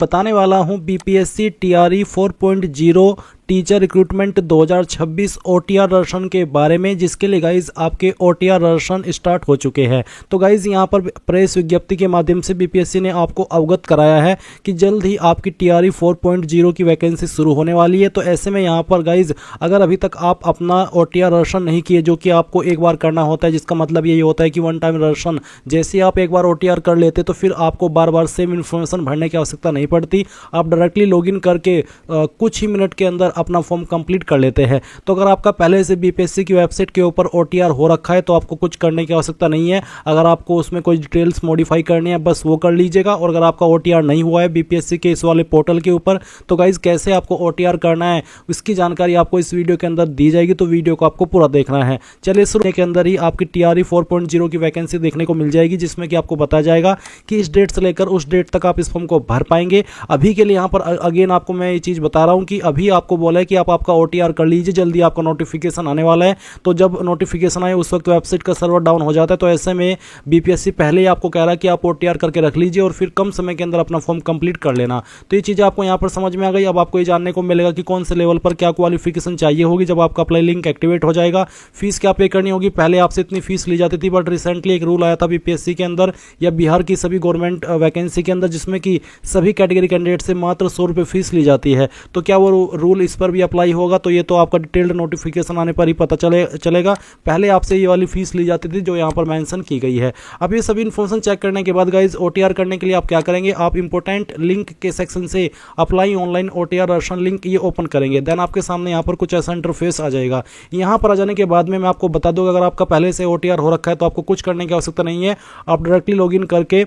बताने वाला हूं BPSC TRE 4.0 teacher recruitment 2026 OTR दर्शन के बारे में, जिसके लिए गाइज आपके ओटीआर दर्शन स्टार्ट हो चुके हैं। तो गाइज यहां पर प्रेस विज्ञप्ति के माध्यम से बीपीएससी ने आपको अवगत कराया है कि जल्द ही आपकी टीआरई 4.0 की वैकेंसी शुरू होने वाली है। तो ऐसे में यहां पर गाइज अगर अभी तक आप अपना ओटीआर दर्शन नहीं किए, जो कि आपको एक बार करना होता है, जिसका मतलब यही होता है कि वन टाइम दर्शन, जैसे ही आप एक बार ओटीआर कर लेते तो फिर आपको बार बार सेम इन्फॉर्मेशन भरने की आवश्यकता नहीं पड़ती। आप डायरेक्टली लॉगिन करके कुछ ही मिनट के अंदर अपना फॉर्म कंप्लीट कर लेते हैं। तो अगर आपका पहले से बीपीएससी की वेबसाइट के ऊपर ओटीआर हो रखा है तो आपको कुछ करने की आवश्यकता नहीं है। अगर आपको उसमें कोई डिटेल्स मॉडिफाई करनी है बस वो कर लीजिएगा। और अगर आपका ओटीआर नहीं हुआ है बीपीएससी के इस वाले पोर्टल के ऊपर, तो गाइज कैसे आपको ओटीआर करना है उसकी जानकारी आपको इस वीडियो के अंदर दी जाएगी। तो वीडियो को आपको पूरा देखना है। चलिए शुरू के अंदर ही आपकी टीआरई 4.0 की वैकेंसी देखने को मिल जाएगी, जिसमें कि आपको बताया जाएगा कि इस डेट से लेकर उस डेट तक आप इस फॉर्म को भर पाएंगे। अभी के लिए यहाँ पर अगेन आपको मैं ये चीज़ बता रहा हूँ कि अभी आपको बोला है कि आप आपका ओटीआर कर लीजिए, जल्दी आपका नोटिफिकेशन आने वाला है। तो जब नोटिफिकेशन आए उस वक्त वेबसाइट का सर्वर डाउन हो जाता है। तो ऐसे में बीपीएससी पहले ही आपको कह रहा है कि आप ओटीआर करके रख लीजिए और फिर कम समय के अंदर अपना फॉर्म कंप्लीट कर लेना। तो ये चीज़ें आपको यहाँ पर समझ में आ गई। अब आपको ये जानने को मिलेगा कि कौन से लेवल पर क्या क्वालिफिकेशन चाहिए होगी जब आपका अप्लाई लिंक एक्टिवेट हो जाएगा। फीस क्या पे करनी होगी, पहले आपसे इतनी फीस ली जाती थी, बट रिसेंटली एक रूल आया था बीपीएससी के अंदर या बिहार की सभी गवर्नमेंट वैकेंसी के अंदर, जिसमें कि सभी कैटेगरी कैंडिडेट से मात्र 100 रुपये फीस ली जाती है। तो क्या वो रूल इस पर भी अप्लाई होगा? तो ये तो आपका डिटेल्ड नोटिफिकेशन आने पर ही पता चलेगा। पहले आपसे ये वाली फीस ली जाती थी जो यहाँ पर मेंशन की गई है। अब ये सभी इन्फॉर्मेशन चेक करने के बाद गाइज ओटीआर करने के लिए आप क्या करेंगे, आप इंपॉर्टेंट लिंक के सेक्शन से अप्लाई ऑनलाइन ओटीआर दर्शन लिंक ये ओपन करेंगे। देन आपके सामने यहाँ पर कुछ ऐसा इंटरफेस आ जाएगा। यहाँ पर आ जाने के बाद में मैं आपको बता दूंगा, अगर आपका पहले से ओटीआर हो रखा है तो आपको कुछ करने की आवश्यकता नहीं है। आप डायरेक्टली लॉगिन करके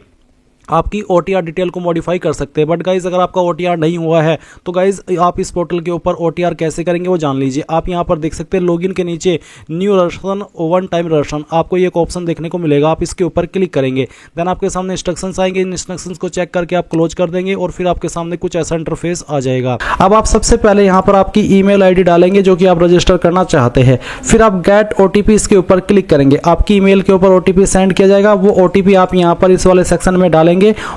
आपकी ओटीआर डिटेल को मॉडिफाई कर सकते हैं। बट गाइज अगर आपका ओटीआर नहीं हुआ है तो गाइज आप इस पोर्टल के ऊपर ओटीआर कैसे करेंगे वो जान लीजिए। आप यहां पर देख सकते हैं लॉगिन के नीचे न्यू दर्शन वन टाइम दर्शन, आपको ये एक ऑप्शन देखने को मिलेगा। आप इसके ऊपर क्लिक करेंगे, देन आपके सामने इंस्ट्रक्शंस आएंगे। इन इंस्ट्रक्शंस को चेक करके आप क्लोज कर देंगे और फिर आपके सामने कुछ ऐसा इंटरफेस आ जाएगा। अब आप सबसे पहले यहाँ पर आपकी ईमेल आईडी डालेंगे जो कि आप रजिस्टर करना चाहते हैं। फिर आप गेट ओटीपी इसके ऊपर क्लिक करेंगे। आपकी ईमेल के ऊपर ओटीपी सेंड किया जाएगा। वो ओटीपी आप यहाँ पर इस वाले सेक्शन में डालेंगे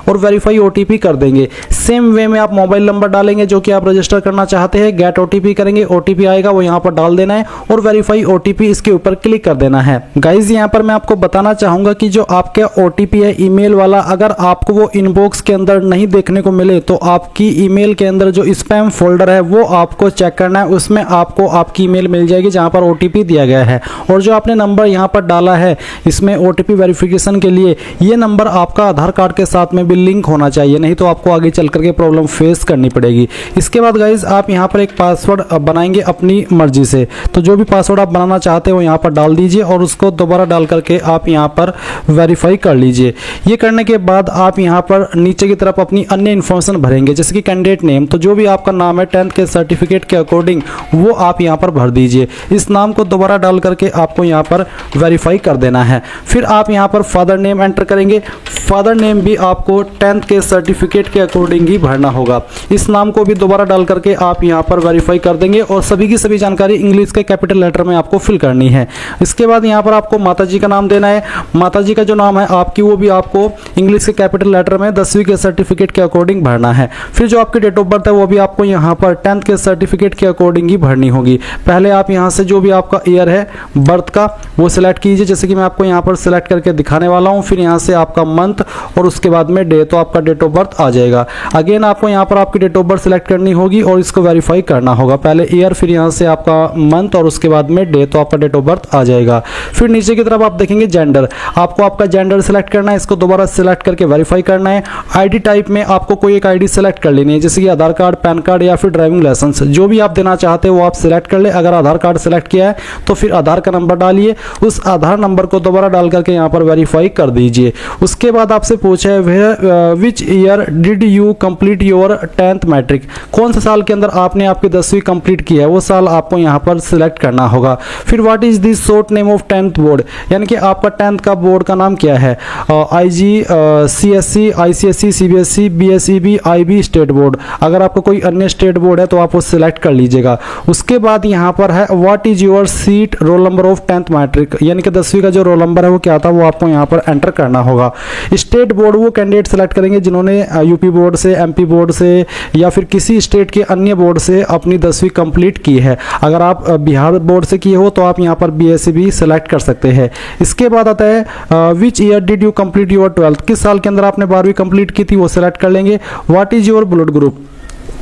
और वेरीफाई ओटीपी कर देंगे। सेम वे में आप मोबाइल नंबर डालेंगे जो कि आप रजिस्टर करना चाहते हैं। गेट ओटीपी करेंगे, ओटीपी आएगा वो यहाँ पर डाल देना है और वेरीफाई ओटीपी इसके ऊपर क्लिक कर देना है। गाइज यहाँ पर मैं आपको बताना चाहूंगा कि जो आपके ओटीपी है ईमेल वाला, अगर आपको वो इनबॉक्स के अंदर नहीं देखने को मिले तो आपकी ईमेल के अंदर जो स्पैम फोल्डर है वो आपको चेक करना है। उसमें आपको आपकी ईमेल मिल जाएगी जहाँ पर ओटीपी दिया गया है। और जो आपने नंबर यहाँ पर डाला है इसमें ओटीपी वेरिफिकेशन के लिए, ये नंबर आपका आधार कार्ड के साथ में भी लिंक होना चाहिए, नहीं तो आपको आगे चल करके प्रॉब्लम फेस करनी पड़ेगी। इसके बाद गाइज आप यहाँ पर एक पासवर्ड बनाएंगे अपनी मर्जी से। तो जो भी पासवर्ड आप बनाना चाहते हो यहाँ पर डाल दीजिए और उसको दोबारा डाल करके आप यहाँ पर वेरीफाई कर लीजिए। ये करने के बाद आप यहाँ पर नीचे की तरफ अपनी अन्य इन्फॉर्मेशन भरेंगे, जैसे कि कैंडिडेट नेम। तो जो भी आपका नाम है 10th के सर्टिफिकेट के अकॉर्डिंग वो आप यहाँ पर भर दीजिए। इस नाम को दोबारा डाल करके आपको यहाँ पर वेरीफाई कर देना है। फिर आप यहाँ पर फादर नेम एंटर करेंगे। फादर नेम भी आपको 10th के सर्टिफिकेट के अकॉर्डिंग ही भरना होगा। इस नाम को भी दोबारा डाल करके आप यहाँ पर वेरीफाई कर देंगे और सभी की सभी जानकारी इंग्लिश के कैपिटल लेटर में आपको फिल करनी है। इसके बाद यहाँ पर आपको माताजी का नाम देना है। माताजी का जो नाम है आपकी वो भी आपको इंग्लिश के कैपिटल लेटर में 10वीं के सर्टिफिकेट के अकॉर्डिंग भरना है। फिर जो आपकी डेट ऑफ बर्थ है वो भी आपको यहाँ पर 10th के सर्टिफिकेट के अकॉर्डिंग ही भरनी होगी। पहले आप यहाँ से जो भी आपका ईयर है बर्थ का वो सिलेक्ट कीजिए, जैसे कि मैं आपको यहाँ पर सिलेक्ट करके दिखाने वाला हूँ। फिर यहाँ से आपका मंथ और उसके बाद में डे, तो आपका डेट ऑफ बर्थ आ जाएगा। अगेन आपको यहाँ पर आपकी डेट ऑफ बर्थ सिलेक्ट करनी होगी और इसको वेरीफाई करना होगा। पहले ईयर, फिर यहाँ से आपका मंथ और उसके बाद में डे, तो आपका डेट ऑफ बर्थ आ जाएगा। फिर नीचे की तरफ आप देखेंगे जेंडर, आपको आपका जेंडर सिलेक्ट करना है। इसको दोबारा सिलेक्ट करके वेरीफाई करना है। आईडी टाइप में आपको कोई एक आईडी सिलेक्ट कर लेनी है, जैसे कि आधार कार्ड, पैन कार्ड या फिर ड्राइविंग लाइसेंस, जो भी आप देना चाहते हो वो आप सिलेक्ट कर ले। अगर आधार कार्ड सिलेक्ट किया है तो फिर आधार का नंबर डालिए। उस आधार नंबर को दोबारा डाल करके यहाँ पर वेरीफाई कर दीजिए। उसके बाद आपसे पूछा है which year did you complete your 10th matric, कौन से साल के अंदर आपने आपकी 10वीं कंप्लीट की है वो साल आपको यहाँ पर सिलेक्ट करना होगा। फिर what is the short name of 10th board, यानी कि आपका 10th का बोर्ड का नाम क्या है। IG, CSC, ICSC, CBSE, BSEB, IB state board. अगर आपका कोई अन्य स्टेट बोर्ड है तो आप वो सिलेक्ट कर लीजिएगा। उसके बाद यहाँ पर है what is your seat roll number of 10th matric, यानी कि 10वीं का जो रोल नंबर है वो क्या था वो आपको यहाँ पर एंटर करना होगा। स्टेट बोर्ड वो वो कैंडिडेट सेलेक्ट करेंगे जिन्होंने यूपी बोर्ड से, एमपी बोर्ड से या फिर किसी स्टेट के अन्य बोर्ड से अपनी 10वीं कंप्लीट की है। अगर आप बिहार बोर्ड से किए हो तो आप यहाँ पर बीएससी भी सेलेक्ट कर सकते हैं। इसके बाद आता है which year did you complete your 12th, किस साल के अंदर आपने 12वीं कंप्लीट की थी, वो सेलेक्ट कर लेंगे। What is your blood group,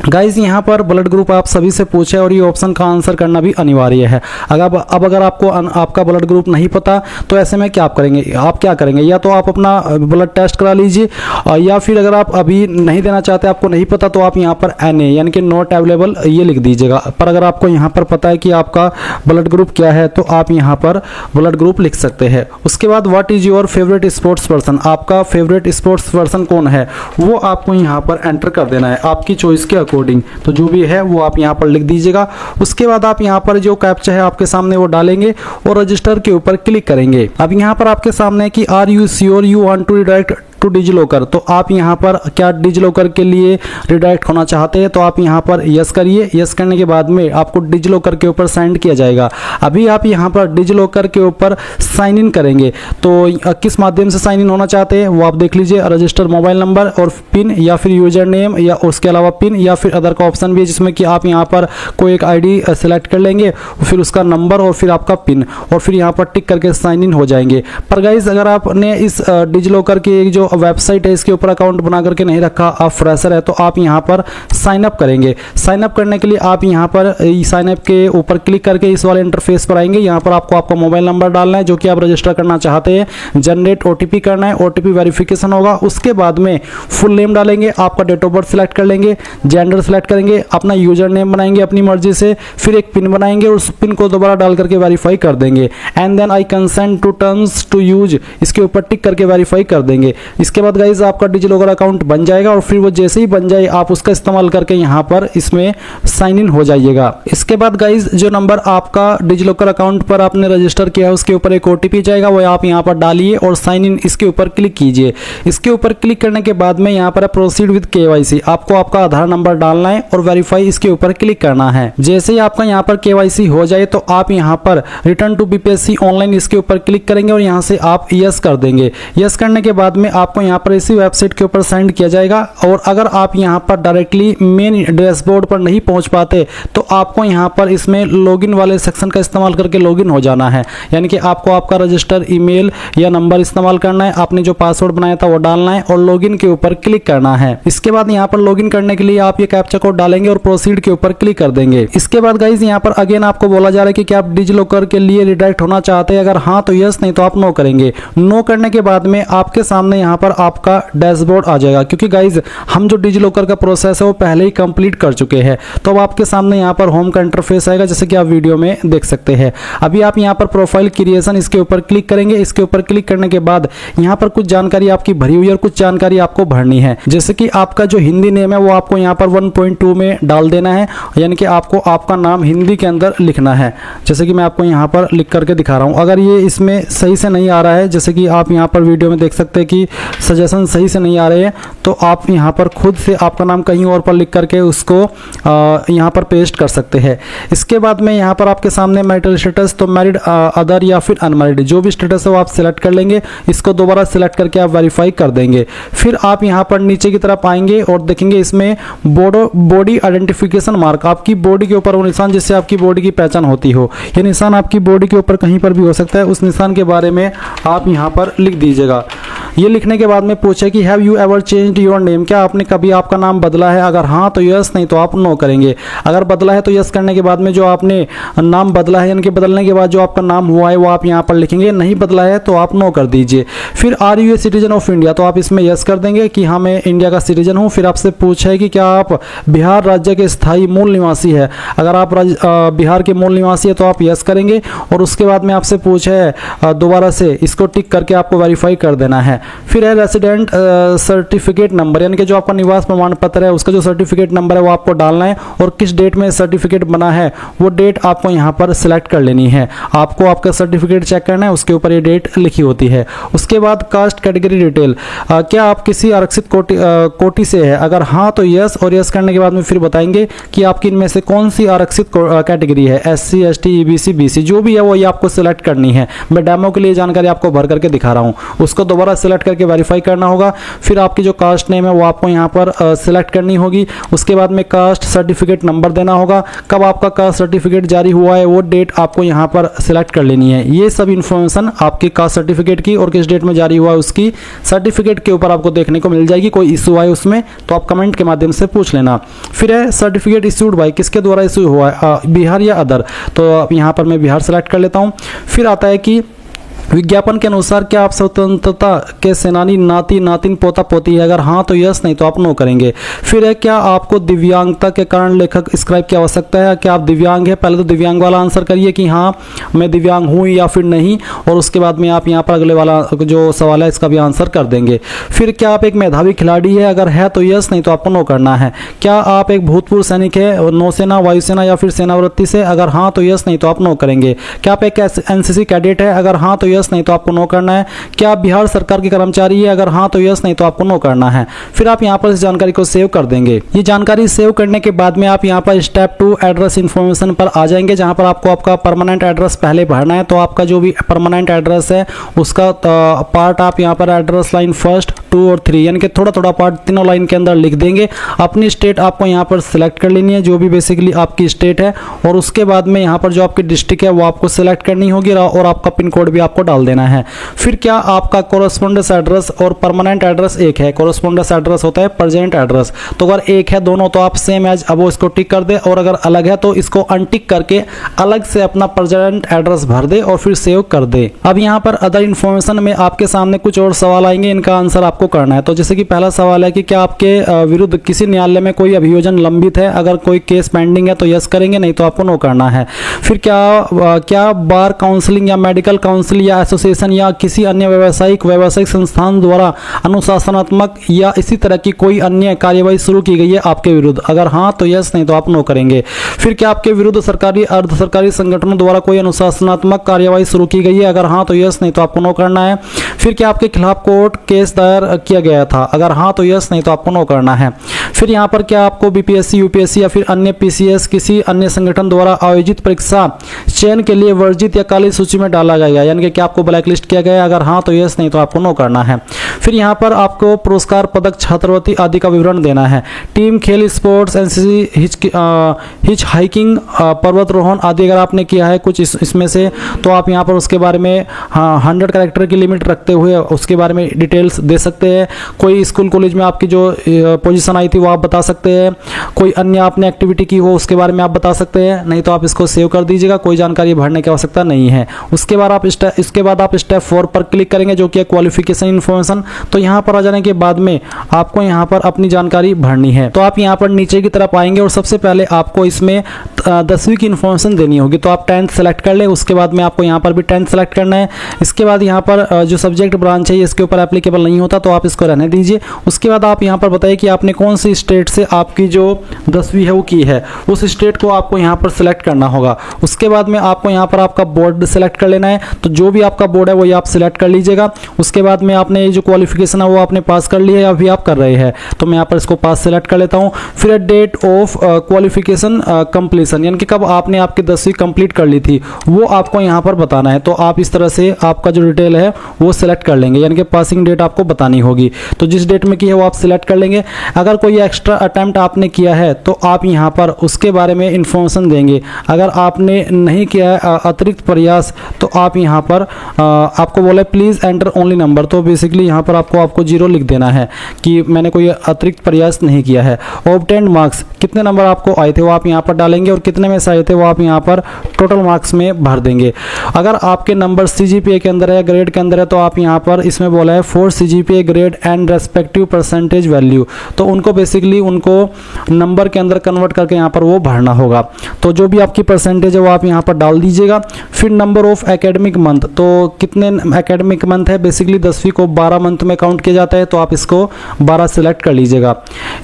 guys यहाँ पर ब्लड ग्रुप आप सभी से पूछे और ये ऑप्शन का आंसर करना भी अनिवार्य है। अगर आपको आपका ब्लड ग्रुप नहीं पता तो ऐसे में क्या करेंगे, या तो आप अपना ब्लड टेस्ट करा लीजिए, या फिर अगर आप अभी नहीं देना चाहते, आपको नहीं पता, तो आप यहाँ पर NA यानी कि नॉट अवेलेबल ये लिख दीजिएगा। पर अगर आपको यहाँ पर पता है कि आपका ब्लड ग्रुप क्या है तो आप यहाँ पर ब्लड ग्रुप लिख सकते हैं। उसके बाद what is your favourite sports person, आपका फेवरेट स्पोर्ट्स पर्सन कौन है वो आपको यहाँ पर एंटर कर देना है आपकी चॉइस के अकॉर्डिंग। तो जो भी है वो आप यहाँ पर लिख दीजिएगा। उसके बाद आप यहाँ पर जो कैप्चा है आपके सामने वो डालेंगे और रजिस्टर के ऊपर क्लिक करेंगे। अब यहाँ पर आपके सामने है कि are you sure you want to redirect to DigiLocker, तो आप यहाँ पर क्या डिजिलॉकर के लिए रिडायरेक्ट होना चाहते हैं, तो आप यहाँ पर यस करिए। यस करने के बाद में आपको डिजिलॉकर के ऊपर साइन किया जाएगा। अभी आप यहाँ पर डिजिलॉकर के ऊपर साइन इन करेंगे, तो किस माध्यम से साइन इन होना चाहते हैं वो आप देख लीजिए। रजिस्टर मोबाइल नंबर और पिन, या फिर यूजर नेम, या उसके अलावा पिन, या फिर अदर का ऑप्शन भी है जिसमें कि आप यहाँ पर कोई एक ID सेलेक्ट कर लेंगे, फिर उसका नंबर और फिर आपका पिन, और फिर यहाँ पर टिक करके साइन इन हो जाएंगे। पर गाइज अगर आपने इस डिजिलॉकर की जो वेबसाइट है इसके ऊपर अकाउंट बना करके नहीं रखा, आप फ्रेशर है, तो आप यहाँ पर साइन अप करेंगे। साइन अप करने के लिए आप यहाँ पर साइन अप के ऊपर क्लिक करके इस वाले इंटरफेस पर आएंगे। यहाँ पर आपको आपका मोबाइल नंबर डालना है जो कि आप रजिस्टर करना चाहते हैं, जनरेट OTP करना है, OTP वेरिफिकेशन होगा। उसके बाद में फुल नेम डालेंगे, आपका डेट ऑफ बर्थ सिलेक्ट कर लेंगे, जेंडर सेलेक्ट करेंगे, अपना यूजर नेम बनाएंगे अपनी मर्जी से, फिर एक पिन बनाएंगे और उस पिन को दोबारा डाल करके वेरीफाई कर देंगे। And then I consent to terms to use, इसके ऊपर टिक करके वेरीफाई कर देंगे। इसके बाद गाइज आपका डिजिलॉकर अकाउंट बन जाएगा और फिर वो जैसे ही बन जाए आप उसका इस्तेमाल करके यहाँ पर इसमें साइन इन हो जाइएगा। इसके बाद गाइज जो नंबर आपका डिजिलॉकर अकाउंट पर आपने रजिस्टर किया है उसके ऊपर एक OTP जाएगा, वो आप यहाँ पर डालिए और साइन इन इसके ऊपर क्लिक कीजिए। इसके ऊपर क्लिक करने के बाद में यहाँ पर प्रोसीड विद KYC, आपको आपका आधार नंबर डालना है और वेरीफाई इसके ऊपर क्लिक करना है। जैसे ही आपका यहाँ पर KYC हो जाए तो आप यहाँ पर रिटर्न टू BPSC ऑनलाइन इसके ऊपर क्लिक करेंगे और यहाँ से आप यस कर देंगे। यस करने के बाद में आपको यहाँ पर इसी वेबसाइट के ऊपर सेंड किया जाएगा। और अगर आप यहाँ पर डायरेक्टली मेन डैशबोर्ड पर नहीं पहुंच पाते तो आपको यहाँ पर इसमें लॉगिन वाले सेक्शन का इस्तेमाल करके लॉगिन हो जाना है, यानी कि आपको आपका रजिस्टर ईमेल या नंबर इस्तेमाल करना है, आपने जो पासवर्ड बनाया था वो डालना है और लॉगिन के ऊपर क्लिक करना है। इसके बाद यहाँ पर लॉगिन करने के लिए आप ये कैप्चा कोड डालेंगे और प्रोसीड के ऊपर क्लिक कर देंगे। इसके बाद गाइज यहाँ पर अगेन आपको बोला जा रहा है कि क्या आप डिजिलॉकर के लिए रिडायरेक्ट होना चाहते हैं, अगर हाँ तो यस, नहीं तो आप नो करेंगे। नो करने के बाद में आपके सामने यहाँ पर आपका डैशबोर्ड आ जाएगा, क्योंकि गाइज हम जो डिजिलॉकर का प्रोसेस है वो पहले ही कंप्लीट कर चुके हैं। तो अब आपके सामने यहाँ पर होम का इंटरफेस आएगा जैसे कि आप वीडियो में देख सकते हैं। अभी आप यहाँ पर प्रोफाइल क्रिएशन इसके ऊपर क्लिक करेंगे। इसके ऊपर क्लिक करने के बाद यहाँ पर कुछ जानकारी आपकी भरी हुई है और कुछ जानकारी आपको भरनी है, जैसे कि आपका जो हिंदी नेम है वो आपको यहाँ पर 1.2 में डाल देना है, यानी कि आपको आपका नाम हिंदी के अंदर लिखना है, जैसे कि मैं आपको यहाँ पर लिख करके दिखा रहा हूँ। अगर ये इसमें सही से नहीं आ रहा है, जैसे कि आप यहाँ पर वीडियो में देख सकते हैं कि सजेशन सही से नहीं आ रहे हैं, तो आप यहाँ पर खुद से आपका नाम कहीं और पर लिख करके उसको यहाँ पर पेस्ट कर सकते हैं। इसके बाद में यहाँ पर आपके सामने मैरिटल स्टेटस, तो मैरिड, अदर या फिर अनमैरिड, जो भी स्टेटस है वो आप सिलेक्ट कर लेंगे। इसको दोबारा सिलेक्ट करके आप वेरीफाई कर देंगे। फिर आप यहाँ पर नीचे की तरफ आएंगे और देखेंगे इसमें बॉडी आइडेंटिफिकेशन मार्क, आपकी बॉडी के ऊपर वो निशान जिससे आपकी बॉडी की पहचान होती हो, ये निशान आपकी बॉडी के ऊपर कहीं पर भी हो सकता है, उस निशान के बारे में आप यहाँ पर लिख दीजिएगा। ये लिखने के बाद में पूछे कि have you ever changed your name, क्या आपने कभी आपका नाम बदला है, अगर हाँ तो यस, नहीं तो आप नो करेंगे। अगर बदला है तो यस करने के बाद में जो आपने नाम बदला है, यानी कि बदलने के बाद जो आपका नाम हुआ है वो आप यहाँ पर लिखेंगे, नहीं बदला है तो आप नो कर दीजिए। फिर are you a citizen of India, तो आप इसमें यस कर देंगे कि हाँ मैं इंडिया का सिटीजन हूँ। फिर आपसे पूछा है कि क्या आप बिहार राज्य के स्थायी मूल निवासी है, अगर आप बिहार के मूल निवासी है तो आप यस करेंगे। और उसके बाद में आपसे पूछा है दोबारा से, इसको टिक करके आपको वेरीफाई कर देना है। फिर है रेसिडेंट सर्टिफिकेट नंबर, यानी कि जो आपका निवास प्रमाण पत्र है उसका जो सर्टिफिकेट नंबर है वो आपको डालना है और किस डेट में सर्टिफिकेट बना है वो डेट आपको यहाँ पर सिलेक्ट कर लेनी है। आपको आपका सर्टिफिकेट चेक करना है, उसके ऊपर ये डेट लिखी होती है। उसके बाद कास्ट कैटेगरी डिटेल, क्या आप किसी आरक्षित कोटि से है, अगर हाँ तो यस, और यस करने के बाद में फिर बताएंगे कि आपकी इनमें से कौन सी आरक्षित कैटेगरी है, SC ST EBC BC जो भी है वो ये आपको सिलेक्ट करनी है। मैं डेमो के लिए जानकारी आपको भर करके दिखा रहा हूँ, उसको दोबारा सिलेक्ट सिलेक्ट करके वेरीफाई करना होगा। फिर आपकी जो कास्ट नेम है वो आपको यहाँ पर सिलेक्ट करनी होगी। उसके बाद में कास्ट सर्टिफिकेट नंबर देना होगा, कब आपका कास्ट सर्टिफिकेट जारी हुआ है वो डेट आपको यहाँ पर सिलेक्ट कर लेनी है। ये सब इन्फॉर्मेशन आपकी कास्ट सर्टिफिकेट की और किस डेट में जारी हुआ है उसकी सर्टिफिकेट के ऊपर आपको देखने को मिल जाएगी। कोई इशू आए उसमें तो आप कमेंट के माध्यम से पूछ लेना। फिर है सर्टिफिकेट इशूड बाय, किसके द्वारा इशू हुआ है, बिहार या अदर, तो यहाँ पर मैं बिहार सेलेक्ट कर लेता हूँ। फिर आता है कि विज्ञापन के अनुसार क्या आप स्वतंत्रता के सेनानी नाती नातिन पोता पोती है, अगर हाँ तो यस, नहीं तो आप नो करेंगे। फिर है क्या आपको दिव्यांगता के कारण लेखक स्क्राइब की आवश्यकता है, क्या आप दिव्यांग है, पहले तो दिव्यांग वाला आंसर करिए कि हाँ मैं दिव्यांग हूँ या फिर नहीं, और उसके बाद में आप यहाँ पर अगले वाला जो सवाल है इसका भी आंसर कर देंगे। फिर क्या आप एक मेधावी खिलाड़ी है, अगर है तो यस, नहीं तो आपको नो करना है। क्या आप एक भूतपूर्व सैनिक है नौसेना वायुसेना या फिर सेनावृत्ति से, अगर हाँ तो यस, नहीं तो आप नो करेंगे। क्या आप एक एनसीसी कैडेट है, अगर हाँ तो यस, नहीं तो आपको नो करना है। क्या आप बिहार सरकार के कर्मचारी है, अगर हाँ तो यस, नहीं तो आपको नो करना है। फिर आप यहाँ पर इस जानकारी को सेव कर देंगे। ये जानकारी सेव करने के बाद में आप यहाँ पर स्टेप 2 एड्रेस इन्फॉर्मेशन पर आ जाएंगे, जहाँ पर आपको आपका परमानेंट एड्रेस पहले भरना है। तो आपका जो भी परमानेंट एड्रेस है उसका पार्ट आप यहाँ पर एड्रेस लाइन 1, 2 और 3 यानी कि थोड़ा थोड़ा पार्ट तीनों लाइन के अंदर लिख देंगे। अपनी स्टेट आपको यहाँ पर सिलेक्ट कर लेनी है, जो भी बेसिकली आपकी स्टेट है, और उसके बाद में यहाँ पर जो आपकी डिस्ट्रिक्ट है वो आपको सिलेक्ट करनी होगी और आपका पिन कोड भी आपको डाल देना है। फिर क्या आपका कोरस्पोंडेंस एड्रेस और परमानेंट एड्रेस एक है, कोरस्पोंडेंस एड्रेस होता है प्रेजेंट एड्रेस, तो अगर एक है दोनों तो आप सेम एज अब इसको टिक कर दे, और अगर अलग है तो इसको अनटिक करके अलग से अपना प्रेजेंट एड्रेस भर दे और फिर सेव कर दे। अब यहाँ पर अदर इन्फॉर्मेशन में आपके सामने कुछ और सवाल आएंगे, इनका आंसर आपको करना है। तो जैसे कि पहला सवाल है कि क्या आपके विरुद्ध किसी न्यायालय में कोई अभियोजन लंबित है, अगर कोई केस पेंडिंग है तो यस करेंगे, नहीं तो आपको नो करना है। फिर क्या बार काउंसलिंग या मेडिकल काउंसिल या एसोसिएशन या किसी अन्य व्यावसायिक संस्थान द्वारा अनुशासनात्मक या इसी तरह की कोई अन्य कार्यवाही शुरू की गई है आपके विरुद्ध, अगर हाँ तो यस, नहीं तो आप नो करेंगे। फिर क्या आपके विरुद्ध सरकारी अर्ध सरकारी संगठनों द्वारा कोई अनुशासनात्मक कार्यवाही शुरू की गई है, अगर हाँ तो यस, नहीं तो आपको नो करना है। फिर क्या आपके खिलाफ कोर्ट केस दायर किया गया था, अगर हाँ तो यस, नहीं तो आपको नो करना है। फिर यहाँ पर क्या आपको बीपीएससी यूपीएससी या फिर अन्य पीसीएस किसी अन्य संगठन द्वारा आयोजित परीक्षा चयन के लिए वर्जित या काली सूची में डाला गया, यानी कि क्या आपको ब्लैक लिस्ट किया गया, अगर हाँ तो यस, नहीं तो आपको नो करना है। फिर यहाँ पर आपको पुरस्कार पदक छात्रवृत्ति आदि का विवरण देना है। टीम खेल स्पोर्ट्स एनसीसी हिच हाइकिंग पर्वतारोहण आदि अगर आपने किया है कुछ इसमें से, तो आप यहाँ पर उसके बारे में 100 कैरेक्टर की लिमिट रखते हुए उसके बारे में डिटेल्स दे सकते हैं। कोई स्कूल कॉलेज में आपकी जो पोजीशन आई थी वो आप बता सकते हैं। कोई अन्य आपने एक्टिविटी की हो उसके बारे में आप बता सकते हैं, नहीं तो आप इसको सेव कर दीजिएगा, कोई जानकारी भरने की आवश्यकता नहीं है। उसके बाद आप स्टेप 4 पर क्लिक करेंगे जो कि क्वालिफिकेशन इन्फॉर्मेशन। तो यहाँ पर आ जाने के बाद में आपको यहाँ पर अपनी जानकारी भरनी है। तो आप यहाँ पर नीचे की तरफ आएंगे और सबसे पहले आपको इसमें 10वीं की इन्फॉर्मेशन देनी होगी, तो आप 10th सेलेक्ट कर ले। उसके बाद में आपको यहाँ पर भी 10th सेलेक्ट करना है। इसके बाद यहाँ पर जो सब्जेक्ट ब्रांच है इसके ऊपर एप्लीकेबल नहीं होता तो आप इसको रहने दीजिए। उसके बाद आप यहाँ पर बताइए कि आपने कौन सी स्टेट से आपकी जो 10वीं है वो की है, उस स्टेट को आपको यहाँ पर सिलेक्ट करना होगा। उसके बाद में आपको यहाँ पर आपका बोर्ड सेलेक्ट कर लेना है, तो जो भी आपका बोर्ड है वही आप सिलेक्ट कर लीजिएगा। उसके बाद में आपने जो क्वालिफिकेशन है वो आपने पास कर लिया है या अभी आप कर रहे हैं, तो मैं यहाँ पर इसको पास सेलेक्ट कर लेता हूँ। फिर डेट ऑफ क्वालिफिकेशन कंप्लीशन, यानी कि कब आपने आपकी 10वीं कंप्लीट कर ली थी वो आपको यहाँ पर बताना है। तो आप इस तरह से आपका जो डिटेल है वो सिलेक्ट कर लेंगे, यानी कि पासिंग डेट आपको बतानी होगी। तो जिस डेट में की है वो आप सिलेक्ट कर लेंगे। अगर कोई एक्स्ट्रा अटेम्प्ट आपने किया है तो आप यहाँ पर उसके बारे में इंफॉर्मेशन देंगे। अगर आपने नहीं किया है अतिरिक्त प्रयास तो आप यहाँ पर आपको बोले प्लीज एंटर ओनली नंबर, तो बेसिकली यहाँ पर आपको 0 लिख देना है कि मैंने कोई अतिरिक्त प्रयास नहीं किया है। ऑब्टेन्ड मार्क्स, कितने नंबर आपको आए थे वो आप यहाँ पर डालेंगे और कितने में से आए थे वो आप यहाँ पर टोटल मार्क्स में भर देंगे। अगर आपके नंबर CGPA के अंदर है, ग्रेड के अंदर है, तो आप यहाँ पर इसमें बोला है for CGPA grade and respective percentage value, तो उनको बेसिकली उनको नंबर के अंदर कन्वर्ट करके यहाँ पर वो भरना होगा। तो जो भी आपकी परसेंटेज है वो आप यहाँ पर डाल दीजिएगा। फिर नंबर ऑफ एकेडमिक मंथ, तो कितने एकेडमिक मंथ है, बेसिकली 10वीं को 12 मंथ में काउंट किया जाता है, तो आप इसको 12 सिलेक्ट कर लीजिएगा।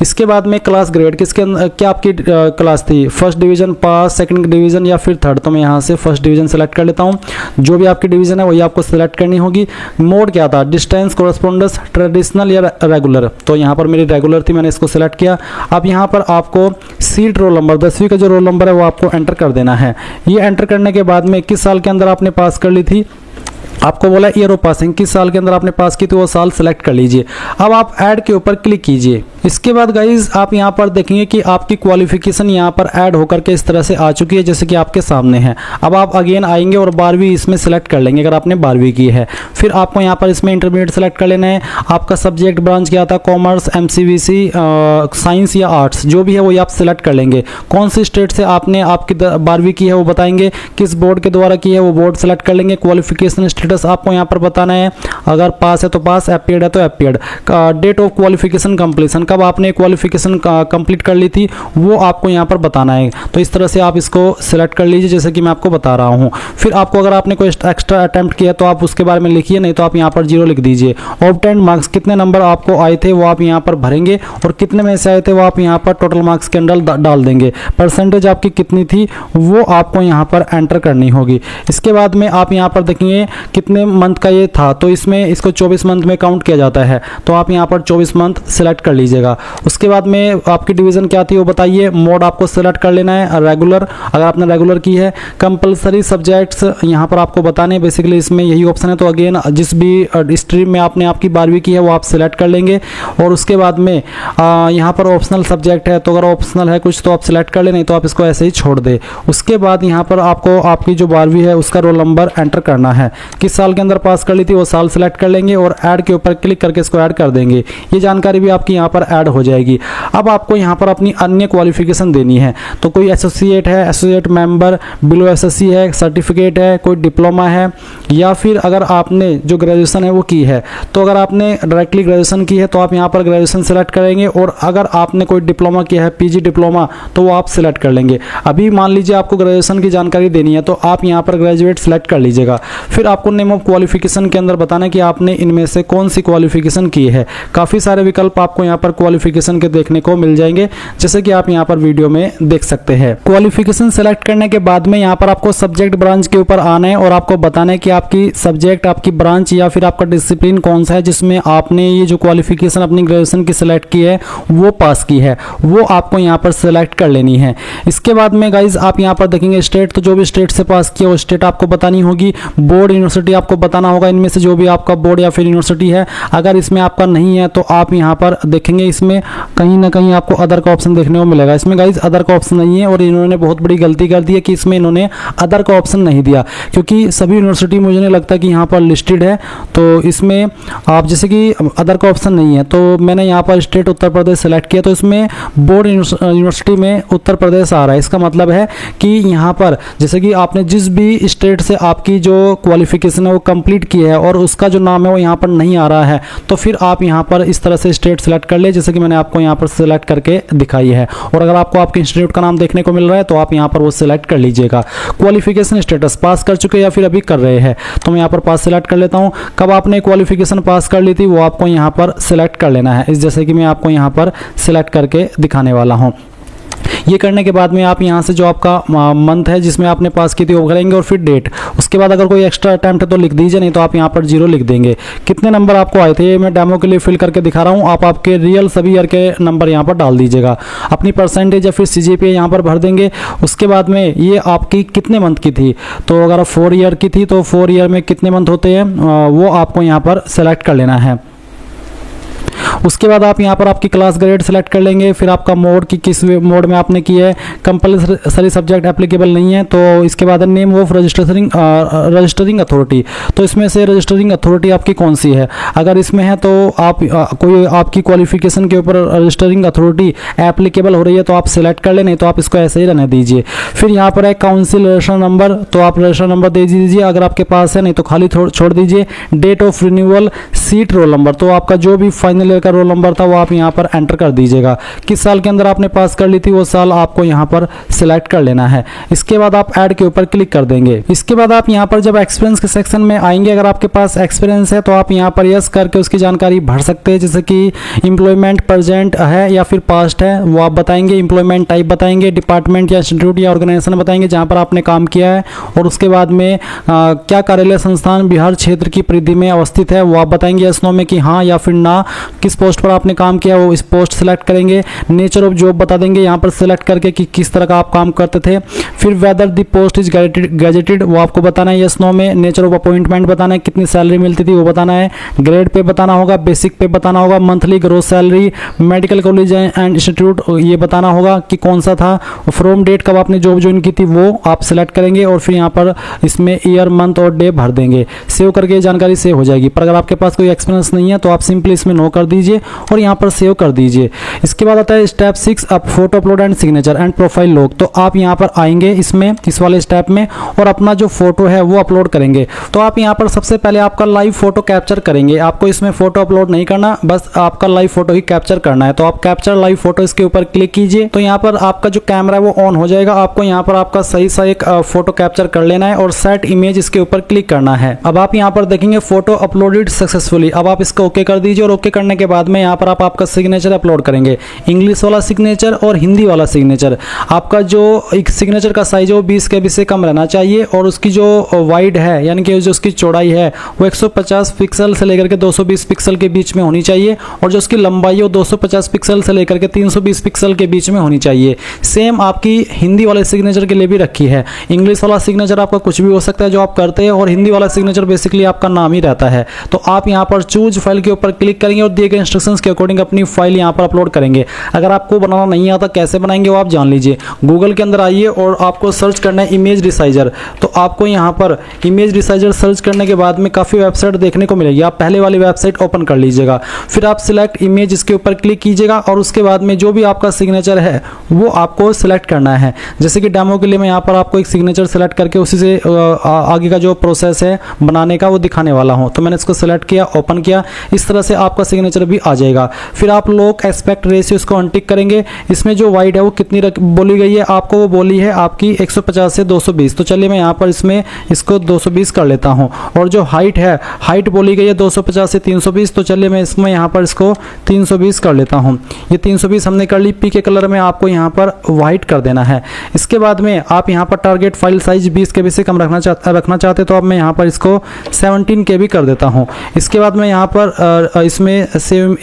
इसके बाद में क्लास ग्रेड, किसके क्या आपकी क्लास थी, first division pass, second division या फिर थर्ड, तो मैं यहाँ से फर्स्ट डिवीजन सेलेक्ट कर लेता हूँ। जो भी आपकी डिवीजन है वही आपको सिलेक्ट करनी होगी। मोड क्या था, डिस्टेंस, कोरस्पोंडेंस, ट्रेडिशनल या रेगुलर, तो यहाँ पर मेरी रेगुलर थी, मैंने इसको सिलेक्ट किया। अब यहाँ पर आपको सीट रोल नंबर, 10वीं का जो रोल नंबर है वो आपको एंटर कर देना है। ये एंटर करने के बाद में किस साल के अंदर आपने पास कर ली थी, आपको बोला ईयर ऑफ पासिंग, किस साल के अंदर आपने पास की थी वो साल सेलेक्ट कर लीजिए। अब आप ऐड के ऊपर क्लिक कीजिए। इसके बाद गाइज आप यहाँ पर देखेंगे कि आपकी क्वालिफिकेशन यहाँ पर ऐड होकर के इस तरह से आ चुकी है जैसे कि आपके सामने है। अब आप अगेन आएंगे और 12वीं इसमें सेलेक्ट कर लेंगे अगर आपने 12वीं की है। फिर आपको यहाँ पर इसमें इंटरमीडिएट सेलेक्ट कर लेना है। आपका सब्जेक्ट ब्रांच क्या था, कॉमर्स, MCVC, साइंस या आर्ट्स, जो भी है वो आप सिलेक्ट कर लेंगे। कौन सी स्टेट से आपने आपकी 12वीं की है वो बताएंगे, किस बोर्ड के द्वारा की है वो बोर्ड सेलेक्ट कर लेंगे। क्वालिफिकेशन स्टेटस आपको यहाँ पर बताना है, अगर पास है तो पास, एपीएड है तो एपीएड। डेट ऑफ क्वालिफिकेशन कंप्लीशन, कब आपने क्वालिफिकेशन कंप्लीट कर ली थी वो आपको यहाँ पर बताना है। तो इस तरह से आप इसको सिलेक्ट कर लीजिए जैसे कि मैं आपको बता रहा हूँ। फिर आपको अगर आपने कोई एक्स्ट्रा अटेम्प्ट किया तो आप उसके बारे में लिखिए, नहीं तो आप यहाँ पर 0 लिख दीजिए। ऑब्टेन्ड मार्क्स, कितने नंबर आपको आए थे वो आप यहाँ पर भरेंगे और कितने में से आए थे वो आप यहाँ पर टोटल मार्क्स के अंदर डाल देंगे। परसेंटेज आपकी कितनी थी वो आपको यहाँ पर एंटर करनी होगी। इसके बाद में आप यहाँ पर देखेंगे कितने मंथ का ये था, तो इसमें इसको 24 मंथ में काउंट किया जाता है, तो आप यहाँ पर 24 मंथ सिलेक्ट कर लीजिएगा। उसके बाद में आपकी डिवीज़न क्या थी वो बताइए। मोड आपको सेलेक्ट कर लेना है रेगुलर, अगर आपने रेगुलर की है। कंपलसरी सब्जेक्ट्स यहाँ पर आपको बताने, बेसिकली इसमें यही ऑप्शन है। तो अगेन जिस भी स्ट्रीम में आपने आपकी 12वीं की है वो आप सिलेक्ट कर लेंगे। और उसके बाद में यहाँ पर ऑप्शनल सब्जेक्ट है, तो अगर ऑप्शनल है कुछ तो आप सिलेक्ट कर ले, नहीं तो आप इसको ऐसे ही छोड़ दे। उसके बाद यहाँ पर आपको आपकी जो 12वीं है उसका रोल नंबर एंटर करना है, किस साल के अंदर पास कर ली थी वो साल सेलेक्ट कर लेंगे और ऐड के ऊपर क्लिक करके इसको ऐड कर देंगे। ये जानकारी भी आपकी यहाँ पर ऐड हो जाएगी। अब आपको यहाँ पर अपनी अन्य क्वालिफिकेशन देनी है, तो कोई एसोसिएट है, एसोसिएट मेंबर, बिलो एसएससी है, सर्टिफिकेट है, कोई डिप्लोमा है, या फिर अगर आपने जो ग्रेजुएशन है वो की है, तो अगर आपने डायरेक्टली ग्रेजुएशन की है तो आप यहाँ पर ग्रेजुएशन सेलेक्ट करेंगे। और अगर आपने कोई डिप्लोमा किया है, पीजी डिप्लोमा, तो वो आप सिलेक्ट कर लेंगे। अभी मान लीजिए आपको ग्रेजुएशन की जानकारी देनी है तो आप यहाँ पर ग्रेजुएट सेलेक्ट कर लीजिएगा। फिर आपको नेम ऑफ क्वालिफिकेशन के अंदर बताना है कि आपने इनमें से कौन सी क्वालिफिकेशन की है। काफ़ी सारे विकल्प आपको यहाँ पर क्वालिफिकेशन के देखने को मिल जाएंगे जैसे कि आप यहाँ पर वीडियो में देख सकते हैं। क्वालिफिकेशन सेलेक्ट करने के बाद में यहाँ पर आपको सब्जेक्ट ब्रांच के ऊपर आना है और आपको बताना है कि आपकी सब्जेक्ट, आपकी ब्रांच या फिर आपका डिसिप्लिन कौन सा है जिसमें आपने ये जो क्वालिफिकेशन अपनी ग्रेजुएशन की सिलेक्ट की है वो पास की है, वो आपको यहाँ पर सिलेक्ट कर लेनी है। इसके बाद में गाइज आप यहाँ पर देखेंगे स्टेट, तो जो भी स्टेट से पास किया वो स्टेट आपको बतानी होगी। बोर्ड, यूनिवर्सिटी आपको बताना होगा, इनमें से जो भी आपका बोर्ड या फिर यूनिवर्सिटी है। अगर इसमें आपका नहीं है तो आप यहाँ पर देखेंगे इसमें कहीं ना कहीं आपको अदर का ऑप्शन देखने को मिलेगा। इसमें गाइज अदर का ऑप्शन नहीं है और इन्होंने बहुत बड़ी गलती कर दी है कि इसमें इन्होंने अदर का ऑप्शन नहीं दिया, क्योंकि सभी यूनिवर्सिटी मुझे नहीं लगता कि यहाँ पर लिस्टेड है। तो इसमें आप जैसे कि अदर का ऑप्शन नहीं है, तो मैंने यहाँ पर स्टेट उत्तर प्रदेश सेलेक्ट किया, तो इसमें बोर्ड यूनिवर्सिटी में उत्तर प्रदेश आ रहा है। इसका मतलब है कि यहाँ पर जैसे कि आपने जिस भी स्टेट से आपकी जो क्वालिफिकेशन है वो कंप्लीट की है और उसका जो नाम है वो यहाँ पर नहीं आ रहा है, तो फिर आप यहाँ पर इस तरह से स्टेट सेलेक्ट कर ले जैसे कि मैंने आपको यहाँ पर सेलेक्ट करके दिखाई है। और अगर आपको आपके इंस्टीट्यूट का नाम देखने को मिल रहा है तो आप यहाँ पर वो सिलेक्ट कर लीजिएगा। क्वालिफिकेशन स्टेटस, पास कर चुके या फिर अभी कर रहे हैं, तो मैं यहाँ पर पास सेलेक्ट कर लेता हूँ। कब आपने क्वालिफिकेशन पास कर ली थी वो आपको यहाँ पर सिलेक्ट कर लेना है, इस जैसे कि मैं आपको यहाँ पर सिलेक्ट करके दिखाने वाला हूँ। ये करने के बाद में आप यहाँ से जो आपका मंथ है जिसमें आपने पास की थी वो करेंगे और फिर डेट। उसके बाद अगर कोई एक्स्ट्रा अटैम्प्ट है तो लिख दीजिए, नहीं तो आप यहाँ पर 0 लिख देंगे। कितने नंबर आपको आए थे ये मैं डेमो के लिए फिल करके दिखा रहा हूँ, आप आपके रियल सभी ईयर के नंबर यहाँ पर डाल दीजिएगा। अपनी परसेंटेज या फिर CGPA यहाँ पर भर देंगे। उसके बाद में ये आपकी कितने मंथ की थी, तो अगर 4 ईयर की थी तो 4 ईयर में कितने मंथ होते हैं वो आपको यहाँ पर सेलेक्ट कर लेना है। उसके बाद आप यहाँ पर आपकी क्लास ग्रेड सेलेक्ट कर लेंगे। फिर आपका मोड की किस मोड में आपने की है, कंपलसरी सब्जेक्ट एप्लीकेबल नहीं है। तो इसके बाद नेम ऑफ रजिस्टरिंग अथॉरिटी, तो इसमें से रजिस्टरिंग अथॉरिटी आपकी कौन सी है। अगर इसमें है तो आप कोई आपकी क्वालिफिकेशन के ऊपर रजिस्टरिंग अथॉरिटी एप्लीकेबल हो रही है तो आप सिलेक्ट कर ले, नहीं तो आप इसको ऐसे ही रहने दीजिए। फिर यहाँ पर है काउंसिल रजिस्टर नंबर, तो आप रजिस्टर नंबर दे दीजिए अगर आपके पास है, नहीं तो खाली छोड़ दीजिए। Date of renewal, seat roll number, तो आपका जो भी फाइनल ईयर का रोल नंबर था वो आप यहाँ पर एंटर कर दीजिएगा। किस साल के अंदर आपने पास कर ली थी वो साल आपको यहाँ पर सिलेक्ट कर लेना है। इसके बाद आप ऐड के ऊपर क्लिक कर देंगे। इसके बाद आप यहाँ पर जब एक्सपीरियंस के सेक्शन में आएंगे, अगर आपके पास एक्सपीरियंस है तो आप यहाँ पर यस करके उसकी जानकारी भर सकते हैं, जैसे कि एम्प्लॉयमेंट प्रेजेंट है या फिर पास्ट है वो आप बताएंगे। एम्प्लॉयमेंट टाइप बताएंगे, डिपार्टमेंट या इंस्टीट्यूट या ऑर्गेनाइजेशन बताएंगे जहाँ पर आपने काम किया है, और उसके बाद में क्या कार्यालय संस्थान बिहार क्षेत्र की परिधि में अवस्थित है वो आप बताएंगे यस नो में कि हाँ या फिर ना। किस पोस्ट पर आपने काम किया वो इस पोस्ट सेलेक्ट करेंगे। नेचर ऑफ जॉब बता देंगे यहाँ पर सेलेक्ट करके कि किस तरह का आप काम करते थे। फिर weather the post is gazetted वो आपको बताना है यस नो में। नेचर ऑफ अपॉइंटमेंट बताना है, कितनी सैलरी मिलती थी वो बताना है। ग्रेड पे बताना होगा, बेसिक पे बताना होगा, monthly gross salary, medical college and institute ये बताना होगा कि कौन सा था। फ्रॉम डेट कब आपने जॉब ज्वाइन की थी वो आप सेलेक्ट करेंगे और फिर यहाँ पर इसमें ईयर मंथ और डे भर देंगे। सेव करके जानकारी सेव हो जाएगी। पर अगर आपके पास कोई एक्सपीरियंस नहीं है तो आप सिंपली इसमें नो कर दीजिए और यहाँ पर सेव कर दीजिए। इसके बाद आता है स्टेप 6 अब photo upload and signature and profile log. तो आप यहाँ पर आएंगे इसमें इस वाले स्टेप में और अपना जो फोटो है वो अपलोड करेंगे। तो आप यहाँ पर सबसे पहले आपका लाइव फोटो कैप्चर करेंगे। आपको इसमें फोटो अपलोड नहीं करना, बस आपका लाइव फोटो ही कैप्चर करना है। तो आप कैप्चर लाइव फोटो इसके ऊपर क्लिक कीजिए। तो यहाँ पर आपका जो कैमरा है वो ऑन हो जाएगा। आपको यहाँ पर आपका सही सा एक फोटो कैप्चर कर लेना है और सेट इमेज इसके ऊपर क्लिक करना है। अब आप यहाँ पर देखेंगे फोटो अपलोडेड सक्सेसफुली। अब आप इसको ओके कर दीजिए और ओके करने के बाद में यहाँ पर आप आपका सिग्नेचर अपलोड करेंगे। इंग्लिश वाला सिग्नेचर और हिंदी वाला सिग्नेचर। आपका जो एक सिग्नेचर का साइज है वो 20 KB से कम रहना चाहिए और उसकी जो वाइड है यानी कि जो उसकी चौड़ाई है वो 150 पिक्सल से लेकर के 220 पिक्सल के बीच में होनी चाहिए और जो उसकी लंबाई है वो 250 पिक्सल से लेकर के 320 पिक्सल के बीच में होनी चाहिए। सेम आपकी हिंदी वाले सिग्नेचर के लिए भी रखी है। इंग्लिश वाला सिग्नेचर आपका कुछ भी हो सकता है जो आप करते हैं और हिंदी वाला सिग्नेचर बेसिकली आपका नाम ही रहता है। तो आप यहाँ पर चूज फाइल के ऊपर क्लिक करेंगे और दिए गए इंस्ट्रक्शंस के अकॉर्डिंग अपनी फाइल यहाँ पर अपलोड करेंगे। अगर आपको बनाना नहीं आता कैसे बनाएंगे वो आप जान लीजिए। गूगल के अंदर आइए और आपको सर्च करना है इमेज रिसाइजर। तो आपको यहाँ पर इमेज रिसाइजर सर्च करने के बाद में काफ़ी वेबसाइट देखने को मिलेगी। आप पहले वाली वेबसाइट ओपन कर लीजिएगा। फिर आप सिलेक्ट इमेज इसके ऊपर क्लिक कीजिएगा और उसके बाद में जो भी आपका सिग्नेचर है वो आपको सिलेक्ट करना है। जैसे कि डेमो के लिए मैं यहाँ पर आपको एक सिग्नेचर सेलेक्ट करके उसी से आगे का जो प्रोसेस है बनाने का वो दिखाने वाला हूँ। तो मैंने इसको सेलेक्ट किया, ओपन किया, इस तरह से आपका सिग्नेचर भी आ जाएगा। फिर आप लोग एस्पेक्ट रेशियो इसको अनटिक करेंगे। इसमें जो वाइड है वो कितनी बोली गई है आपको, वो बोली है आपकी 150 से 220। तो चलिए मैं यहाँ पर इसमें इसको 220 कर लेता हूँ। और जो हाइट है, हाइट बोली गई है 250 से 320। तो चलिए मैं इसमें यहाँ पर इसको 320 कर लेता हूँ। ये 320 हमने कर ली। पी के कलर में आपको यहाँ पर वाइट कर देना है। इसके बाद में आप यहाँ पर टारगेट फाइल साइज 20 KB से कम रखना चाहते तो अब मैं यहाँ पर इसको 17 KB कर देता हूँ। इसके बाद मैं यहाँ पर इसमें सेव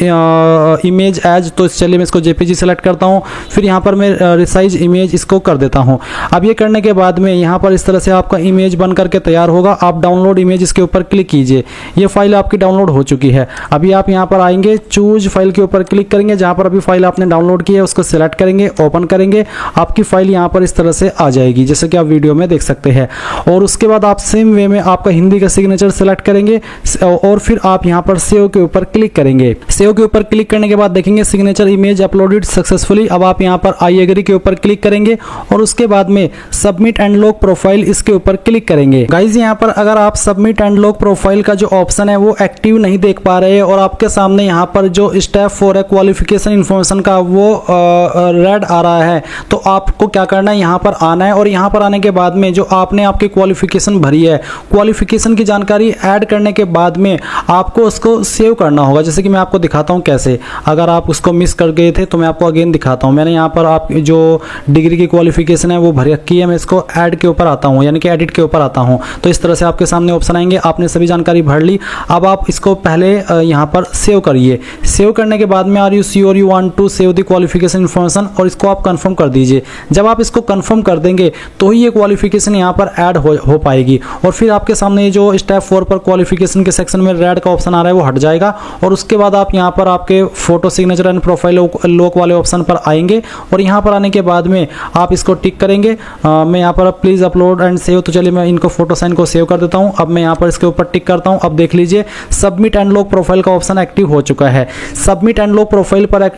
इमेज एज, तो चलिए मैं इसको JPG सेलेक्ट करता हूँ। फिर यहाँ पर मैं रिसाइज इमेज इसको कर देता हूँ। अब ये करने के बाद में यहाँ पर इस तरह से आपका इमेज बन करके तैयार होगा। आप डाउनलोड इमेज इसके ऊपर क्लिक कीजिए। ये फाइल आपकी डाउनलोड हो चुकी है। अभी आप यहाँ पर आएंगे, चूज फाइल के ऊपर क्लिक करेंगे। जहाँ पर अभी फाइल आपने डाउनलोड की है उसको सेलेक्ट करेंगे, ओपन करेंगे। आपकी फाइल यहाँ पर इस तरह से आ जाएगी जैसे कि आप वीडियो में देख सकते हैं। और उसके बाद आप सेम वे में आपका हिंदी का सिग्नेचर सेलेक्ट करेंगे और फिर आप यहाँ पर सेव के ऊपर क्लिक करेंगे। सेव के ऊपर क्लिक करने के बाद देखेंगे सिग्नेचर इमेज अपलोडेड सक्सेसफुली। अब आप यहाँ पर आई एग्री के ऊपर क्लिक करेंगे और उसके बाद में सबमिट एंड लॉक प्रोफाइल इसके ऊपर क्लिक करेंगे। गाइज यहाँ पर अगर आप सबमिट एंड लॉक प्रोफाइल का जो ऑप्शन है वो एक्टिव नहीं देख पा रहे हैं और आपके सामने यहाँ पर जो स्टेप 4 है क्वालिफिकेशन इन्फॉर्मेशन का वो रेड आ रहा है, तो आपको क्या करना है, यहाँ पर आना है और यहाँ पर आने के बाद में जो आपने आपकी क्वालिफिकेशन भरी है, क्वालिफिकेशन की जानकारी ऐड करने के बाद में आपको उसको सेव करना होगा। जैसे कि मैं आपको दिखाता हूँ कैसे। अगर आप उसको मिस कर गए थे तो मैं आपको अगेन दिखाता हूँ। मैंने यहाँ पर आप जो डिग्री की क्वालिफिकेशन है वो भर रखी है। मैं इसको ऐड के ऊपर आता हूँ यानी कि एडिट के ऊपर आता हूँ। तो इस तरह से आपके सामने ऑप्शन आएंगे। आपने सभी जानकारी भर ली। अब आप इसको पहले यहाँ पर सेव करिए। सेव करने के बाद में are you sure you want to save the qualification information, और इसको आप कंफर्म कर दीजिए। जब आप इसको कंफर्म कर देंगे तो ही ये क्वालिफिकेशन यहाँ पर ऐड हो पाएगी और फिर आपके सामने जो स्टेप 4 पर क्वालिफिकेशन के सेक्शन में रेड का ऑप्शन आ रहा है वो हट जाएगा और उसके बाद आप यहाँ पर आपके photo signature and profile lock वाले ऑप्शन पर आएंगे और यहाँ पर आने के बाद में आप इसको टिक करेंगे। मैं यहाँ पर प्लीज अपलोड एंड सेव, तो चलिए मैं इनको फोटो साइन को सेव कर देता हूँ। अब मैं यहाँ पर इसके ऊपर टिक करता हूँ। अब देख लीजिए सबमिट एंड लॉक प्रोफाइल का ऑप्शन एक्टिव हो चुका है। सबमिट एंड लॉक प्रोफाइल पर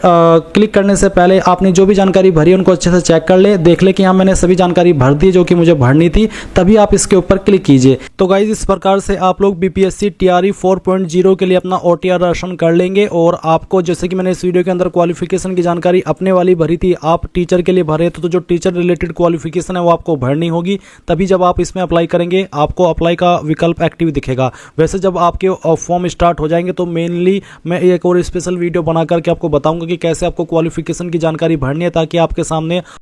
क्लिक करने से पहले आपने जो भी जानकारी भरी है उनको अच्छे से चेक कर ले, देख ले कि हाँ मैंने सभी जानकारी भर दी जो कि मुझे भरनी थी, तभी आप इसके ऊपर क्लिक कीजिए। तो गाइज इस प्रकार से आप लोग BPSC TRE 4.0 के लिए अपना OTR राशन कर लेंगे और आपको जैसे कि मैंने इस वीडियो के अंदर क्वालिफिकेशन की जानकारी अपने वाली भरी थी, आप टीचर के लिए भरे तो जो टीचर रिलेटेड क्वालिफिकेशन है वो आपको भरनी होगी, तभी जब आप इसमें अप्लाई करेंगे आपको अप्लाई का विकल्प एक्टिव दिखेगा। वैसे जब आपके फॉर्म स्टार्ट हो जाएंगे तो मेनली मैं एक और स्पेशल वीडियो बना करके आपको बताऊंगा कि कैसे आपको क्वालिफिकेशन की जानकारी भरनी है ताकि आपके सामने